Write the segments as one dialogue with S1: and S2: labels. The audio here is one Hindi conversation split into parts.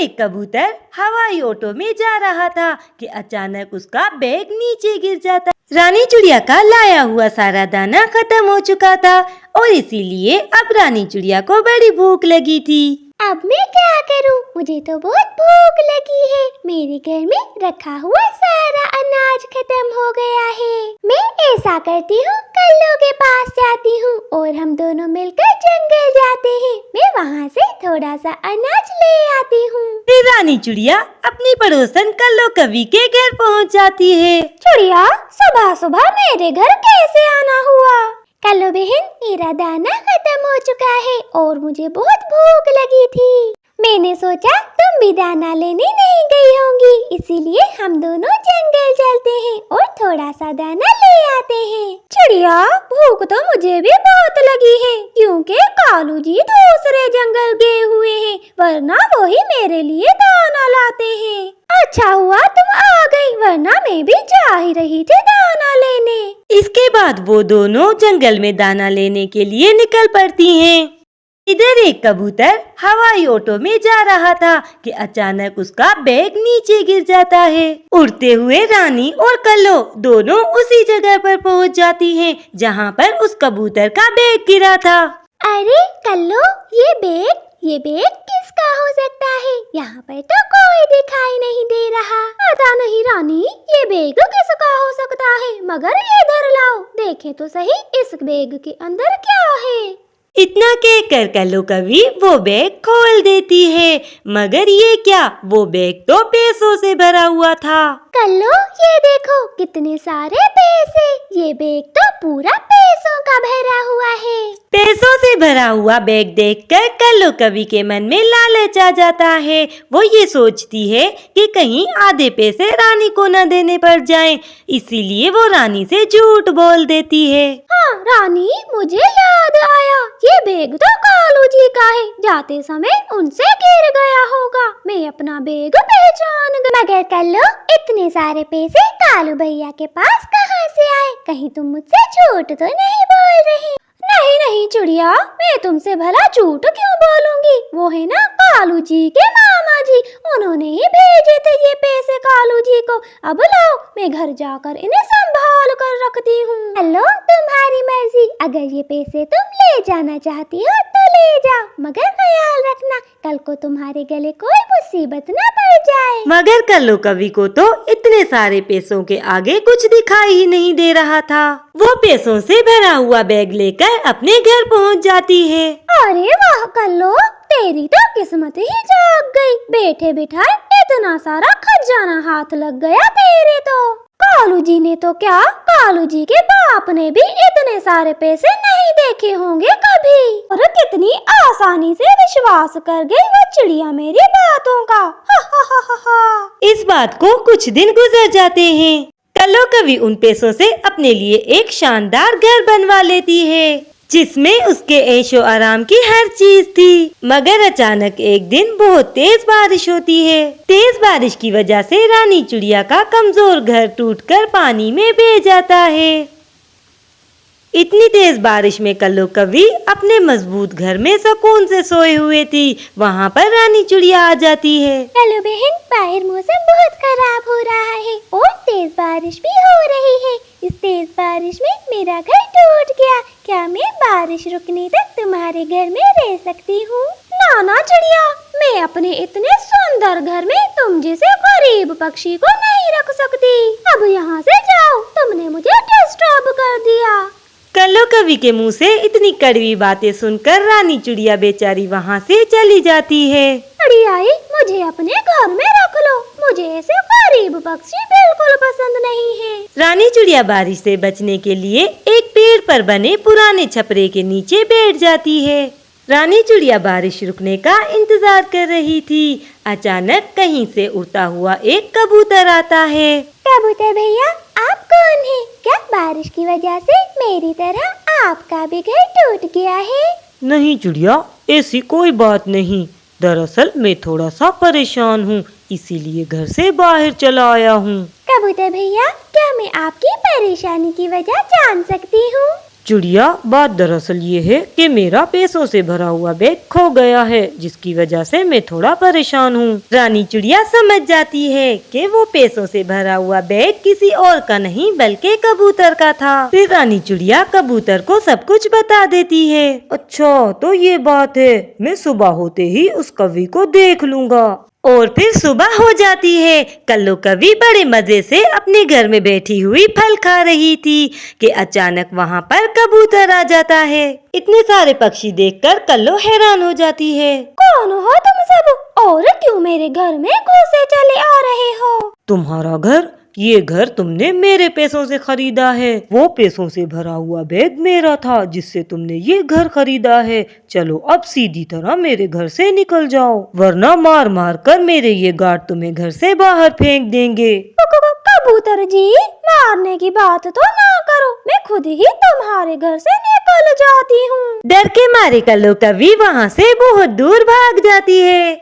S1: एक कबूतर हवाई ऑटो में जा रहा था कि अचानक उसका बैग नीचे गिर जाता। रानी चिड़िया का लाया हुआ सारा दाना खत्म हो चुका था और इसीलिए अब रानी चिड़िया को बड़ी भूख लगी थी।
S2: अब मैं क्या करूं? मुझे तो बहुत भूख लगी है। मेरे घर में रखा हुआ सारा अनाज खत्म हो गया है। मैं ऐसा करती हूँ, कल्लू के पास जाती हूँ और हम दोनों मिलकर जंगल जाते हैं। मैं वहाँ से थोड़ा सा अनाज ले आती हूँ।
S1: फिर रानी चिड़िया अपनी पड़ोसन कल्लू कवि के घर पहुँच जाती है।
S2: चिड़िया, सुबह सुबह मेरे घर कैसे आना हुआ? कल्लू बहन, मेरा दाना खत्म हो चुका है और मुझे बहुत भूख लगी थी। मैंने सोचा तुम भी दाना लेने नहीं गई होंगी, इसीलिए हम दोनों जंगल चलते हैं और थोड़ा सा दाना ले आते हैं। चिड़िया, भूख तो मुझे भी बहुत लगी है, क्योंकि कालू जी दूसरे जंगल गए हुए हैं, वरना वो ही मेरे लिए दाना लाते हैं। अच्छा हुआ तुम आ गई, वरना मैं भी जा ही रही थी दाना लेने।
S1: इसके बाद वो दोनों जंगल में दाना लेने के लिए निकल पड़ती हैं। इधर एक कबूतर हवाई ऑटो में जा रहा था कि अचानक उसका बैग नीचे गिर जाता है। उड़ते हुए रानी और कल्लू दोनों उसी जगह पर पहुंच जाती हैं जहां पर उस कबूतर का बैग गिरा था।
S2: अरे कल्लू, ये बैग किसका हो सकता है? यहाँ पर तो कोई दिखाई नहीं दे रहा। पता नहीं रानी, ये बैग किसका हो सकता है? मगर इधर लाओ, देखें तो सही इस बैग के अंदर क्या है।
S1: इतना कहकर कल्लू कवि वो बैग खोल देती है, मगर ये क्या, वो बैग तो पैसों से भरा हुआ था।
S2: कल्लू, ये देखो कितने सारे पैसे। ये बैग तो पूरा पैसों का भरा हुआ है।
S1: पैसों से भरा हुआ बैग देखकर कल्लू कवि के मन में लालच आ जाता है। वो ये सोचती है कि कहीं आधे पैसे रानी को न देने पड़ जाएं, इसीलिए वो रानी से झूठ बोल देती है।
S2: हाँ रानी, मुझे याद आया, ये बैग तो कालू जी का है। जाते समय उनसे गिर गया होगा। मैं अपना बैग पहचान गई। मगर कल्लू, इतने सारे पैसे कालू भैया के पास कहाँ से आए? कहीं तुम मुझसे झूठ तो नहीं बोल रही? नहीं नहीं चिड़िया, मैं तुमसे भला झूठ क्यों बोलूंगी? वो है ना कालू जी के मामा जी, उन्होंने ही भेजे थे ये पैसे कालू जी को। अब लाओ, मैं घर जाकर इन्हें संभाल कर रखती हूँ। हेलो, तुम्हारी मर्जी। अगर ये पैसे तुम ले जाना चाहती हो तो ले जाओ, मगर ख्याल रखना कल को तुम्हारे गले कोई मुसीबत न पड़ जाए।
S1: मगर कल्लू कवि को तो इतने सारे पैसों के आगे कुछ दिखाई ही नहीं दे रहा था। वो पैसों से भरा हुआ बैग लेकर अपने घर पहुंच जाती है।
S2: अरे वाह कल्लू, तेरी तो किस्मत ही जाग गई। बैठे बिठाए इतना सारा खजाना हाथ लग गया तेरे तो। कालू जी ने तो क्या, कालू जी के बाप ने भी इतने सारे पैसे नहीं देखे होंगे कभी। और कितनी आसानी से विश्वास कर गई वो चिड़िया मेरी बातों का। हा हा हा हा हा।
S1: इस बात को कुछ दिन गुजर जाते हैं। कल्लू कवि उन पैसों से अपने लिए एक शानदार घर बनवा लेती है, जिसमें उसके ऐशो आराम की हर चीज थी। मगर अचानक एक दिन बहुत तेज बारिश होती है। तेज बारिश की वजह से रानी चिड़िया का कमजोर घर टूटकर पानी में बह जाता है। इतनी तेज बारिश में कल्लू कवि अपने मजबूत घर में सुकून से सोए हुए थी। वहाँ पर रानी चिड़िया आ जाती है।
S2: कल्लू बहन, बाहर मौसम बहुत खराब हो रहा है और तेज बारिश भी हो रही है। इस तेज बारिश में मेरा घर टूट गया। क्या मैं बारिश रुकने तक तुम्हारे घर में रह सकती हूँ? ना चिड़िया, मैं अपने इतने सुंदर घर में तुम जैसे गरीब पक्षी को नहीं रख सकती। अब यहाँ से जाओ, तुमने मुझे डिस्टर्ब कर दिया।
S1: कल्लू कवि के मुंह से इतनी कड़वी बातें सुनकर रानी चिड़िया बेचारी वहाँ से चली जाती है।
S2: चिड़ियाई, मुझे अपने घर में रख लो। मुझे ऐसे गरीब पक्षी बिल्कुल पसंद नहीं है।
S1: रानी चिड़िया बारिश से बचने के लिए एक पेड़ पर बने पुराने छपरे के नीचे बैठ जाती है। रानी चिड़िया बारिश रुकने का इंतजार कर रही थी। अचानक कहीं से उड़ता हुआ एक कबूतर आता है।
S2: कबूतर भैया, आप कौन हैं? क्या बारिश की वजह से मेरी तरह आपका भी घर टूट गया है?
S1: नहीं चिड़िया, ऐसी कोई बात नहीं। दरअसल मैं थोड़ा सा परेशान हूँ, इसीलिए घर से बाहर चला आया हूँ।
S2: कबूतर भैया, क्या मैं आपकी परेशानी की वजह जान सकती हूँ?
S1: चिड़िया, बात दरअसल ये है कि मेरा पैसों से भरा हुआ बैग खो गया है, जिसकी वजह से मैं थोड़ा परेशान हूँ। रानी चिड़िया समझ जाती है कि वो पैसों से भरा हुआ बैग किसी और का नहीं बल्कि कबूतर का था। फिर रानी चिड़िया कबूतर को सब कुछ बता देती है। अच्छा, तो ये बात है, मैं सुबह होते ही उस कौवी को देख लूँगा। और फिर सुबह हो जाती है। कल्लो कौवी बड़े मजे से अपने घर में बैठी हुई फल खा रही थी कि अचानक वहाँ पर कबूतर आ जाता है। इतने सारे पक्षी देखकर कल्लो हैरान हो जाती है।
S2: कौन हो तुम सब और क्यों मेरे घर में घुसे चले आ रहे हो?
S1: तुम्हारा घर? ये घर तुमने मेरे पैसों से खरीदा है। वो पैसों से भरा हुआ बैग मेरा था जिससे तुमने ये घर खरीदा है। चलो अब सीधी तरह मेरे घर से निकल जाओ, वरना मार मार कर मेरे ये गार्ड तुम्हें घर से बाहर फेंक देंगे।
S2: कबूतर जी, मारने की बात तो ना करो, मैं खुद ही तुम्हारे घर से निकल जाती हूँ।
S1: डर के मारे कल्लो कौवी वहाँ से बहुत दूर भाग जाती है।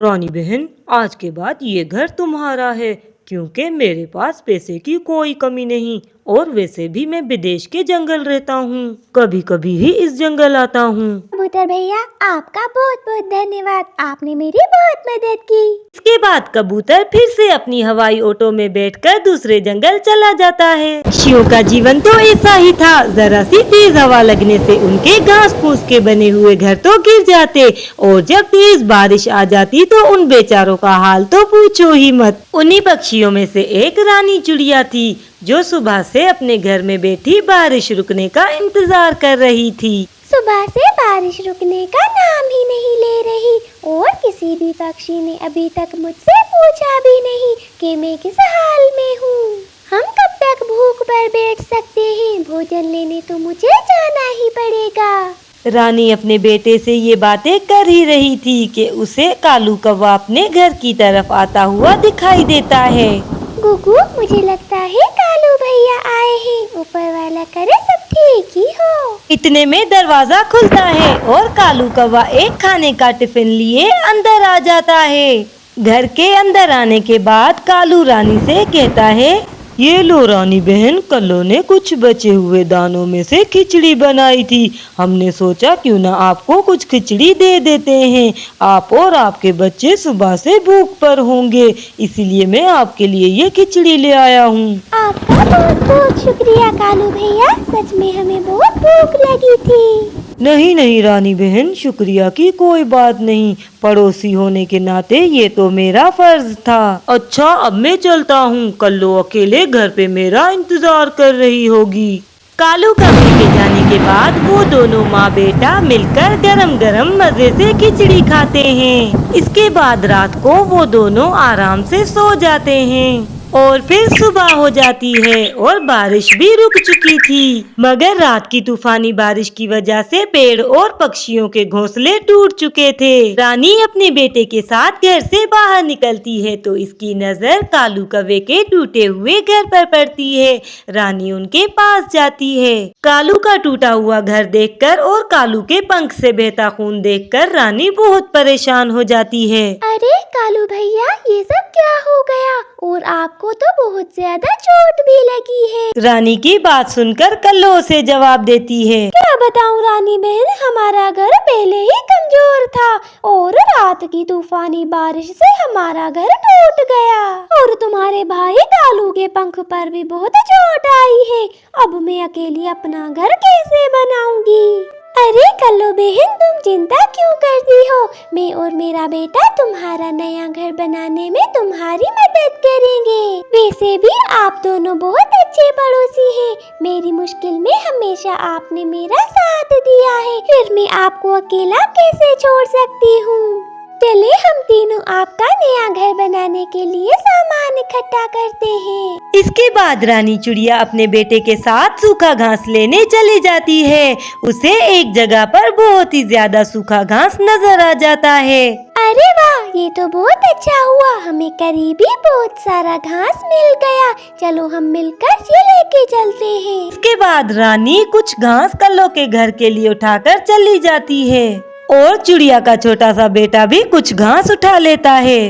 S1: रानी बहन, आज के बाद ये घर तुम्हारा है, क्योंकि मेरे पास पैसे की कोई कमी नहीं, और वैसे भी मैं विदेश के जंगल रहता हूँ, कभी कभी ही इस जंगल आता हूँ।
S2: कबूतर भैया, आपका बहुत बहुत धन्यवाद, आपने मेरी बहुत मदद की।
S1: इसके बाद कबूतर फिर से अपनी हवाई ऑटो में बैठकर दूसरे जंगल चला जाता है। शियों का जीवन तो ऐसा ही था, जरा सी तेज हवा लगने से उनके घास फूस के बने हुए घर तो गिर जाते, और जब तेज बारिश आ जाती तो उन बेचारों का हाल तो पूछो ही मत। उन्हीं पक्षियों में से एक रानी चिड़िया थी, जो सुबह से अपने घर में बैठी बारिश रुकने का इंतजार कर रही थी।
S2: सुबह से बारिश रुकने का नाम ही नहीं ले रही, और किसी भी पक्षी ने अभी तक मुझसे पूछा भी नहीं कि मैं किस हाल में हूँ। हम कब तक भूख पर बैठ सकते हैं? भोजन लेने तो मुझे जाना ही पड़ेगा।
S1: रानी अपने बेटे से ये बातें कर ही रही थी कि उसे कालू कौवा अपने घर की तरफ आता हुआ दिखाई देता है।
S2: गुगु, मुझे लगता है कालू भैया आए हैं, ऊपर वाला करे सब ठीक ही हो।
S1: इतने में दरवाजा खुलता है और कालू कौवा एक खाने का टिफिन लिए अंदर आ जाता है। घर के अंदर आने के बाद कालू रानी से कहता है, ये लो रानी बहन, कल्लो ने कुछ बचे हुए दानों में से खिचड़ी बनाई थी, हमने सोचा क्यों ना आपको कुछ खिचड़ी दे देते हैं। आप और आपके बच्चे सुबह से भूख पर होंगे, इसीलिए मैं आपके लिए ये खिचड़ी ले आया हूँ।
S2: आपका बहुत बहुत शुक्रिया कालू भैया, सच में हमें बहुत भूख लगी थी।
S1: नहीं नहीं रानी बहन, शुक्रिया की कोई बात नहीं, पड़ोसी होने के नाते ये तो मेरा फर्ज था। अच्छा, अब मैं चलता हूँ, कल्लो अकेले घर पे मेरा इंतजार कर रही होगी। कालू कौवे के जाने के बाद वो दोनों माँ बेटा मिलकर गरम गरम मजे से खिचड़ी खाते हैं। इसके बाद रात को वो दोनों आराम से सो जाते हैं, और फिर सुबह हो जाती है और बारिश भी रुक चुकी थी। मगर रात की तूफानी बारिश की वजह से पेड़ और पक्षियों के घोंसले टूट चुके थे। रानी अपने बेटे के साथ घर से बाहर निकलती है तो इसकी नजर कालू कौवे के टूटे हुए घर पर पड़ती है। रानी उनके पास जाती है। कालू का टूटा हुआ घर देखकर और कालू के पंख से बहता खून देखकर रानी बहुत परेशान हो जाती है।
S2: अरे कालू भैया, ये सब क्या हो गया? और आपको तो बहुत ज्यादा चोट भी लगी है।
S1: रानी की बात सुनकर कल्लो उसे जवाब देती है,
S2: क्या बताऊं रानी बहन, हमारा घर पहले ही कमजोर था और रात की तूफानी बारिश से हमारा घर टूट गया, और तुम्हारे भाई कालू के पंख पर भी बहुत चोट आई है। अब मैं अकेली अपना घर कैसे बनाऊंगी? अरे कल्लो बहन, तुम चिंता क्यों करती हो? मैं और मेरा बेटा तुम्हारा नया घर बनाने में तुम्हारी मदद करेंगे। वैसे भी आप दोनों बहुत अच्छे पड़ोसी हैं। मेरी मुश्किल में हमेशा आपने मेरा साथ दिया है, फिर मैं आपको अकेला कैसे छोड़ सकती हूँ? चले हम तीनों आपका नया घर बनाने के लिए सामान इकट्ठा करते हैं।
S1: इसके बाद रानी चिड़िया अपने बेटे के साथ सूखा घास लेने चली जाती है। उसे एक जगह पर बहुत ही ज्यादा सूखा घास नजर आ जाता है।
S2: अरे वाह, ये तो बहुत अच्छा हुआ, हमें करीबी बहुत सारा घास मिल गया। चलो हम मिलकर ये लेके चलते हैं।
S1: इसके बाद रानी कुछ घास कल्लो के घर के लिए उठाकर चली जाती है, और चिड़िया का छोटा सा बेटा भी कुछ घास उठा लेता है।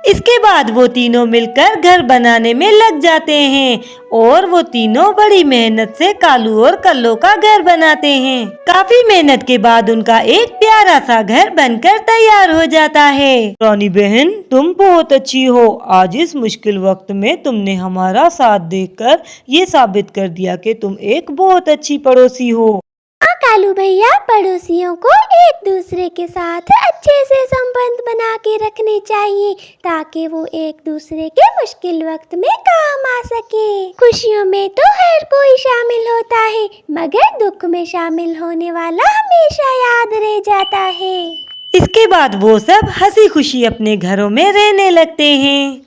S1: इसके बाद वो तीनों मिलकर घर बनाने में लग जाते हैं और वो तीनों बड़ी मेहनत से कालू और कल्लो का घर बनाते हैं। काफी मेहनत के बाद उनका एक प्यारा सा घर बनकर तैयार हो जाता है। रानी बहन, तुम बहुत अच्छी हो। आज इस मुश्किल वक्त में तुमने हमारा साथ देकर ये साबित कर दिया कि तुम एक बहुत अच्छी पड़ोसी हो।
S2: कालू भैया, पड़ोसियों को एक दूसरे के साथ अच्छे से संबंध बना के रखने चाहिए ताकि वो एक दूसरे के मुश्किल वक्त में काम आ सके। खुशियों में तो हर कोई शामिल होता है, मगर दुख में शामिल होने वाला हमेशा याद रह जाता है।
S1: इसके बाद वो सब हंसी खुशी अपने घरों में रहने लगते हैं।